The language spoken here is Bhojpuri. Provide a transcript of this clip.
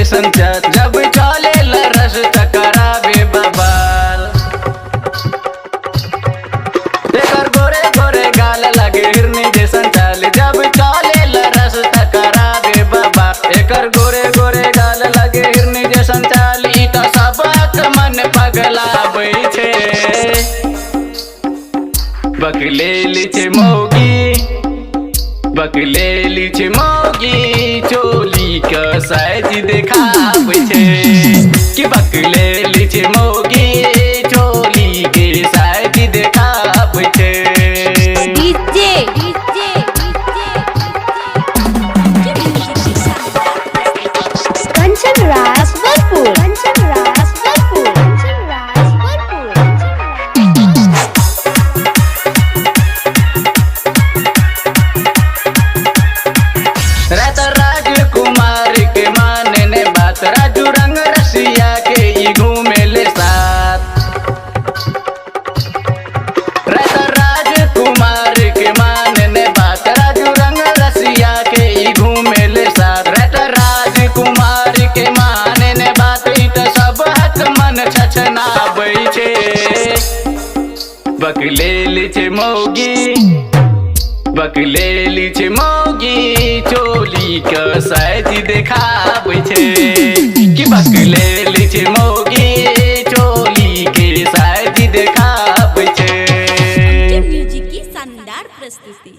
जैसन चाल जब चले रस करावे बवाल। एकर गोरे गोरे गाल लगे हिरनी जैसन चाल जब चले रस करावे बवाल। एकर गोरे गोरे गाल लगे हिरनी जैसन चाल ई तो सबक मन पगलाबै छे। बकलेली छे मौगी बकलेली छे मौगी चोली के साइज देखाबै छे कि बकलेली छे मौगी चोली के साइज देखाबै छे। कंचन राज भरपूर राजकुमार के माने ने बात राजू रंग रसिया के ई घूमे ले साथ। राजकुमार के माने ने बात राजू रंग रसिया के ई घूमे ले साथ। राजकुमार के माने ने बात ई तो सब हक मन छछनाबै छे। बकलेली छे मौगी बकलेली छे मौगी चोली के साइज देखाबै छे कि बकलेली छे मौगी चोली के साइज देखाबै छे। म्यूजिक की शानदार प्रस्तुति।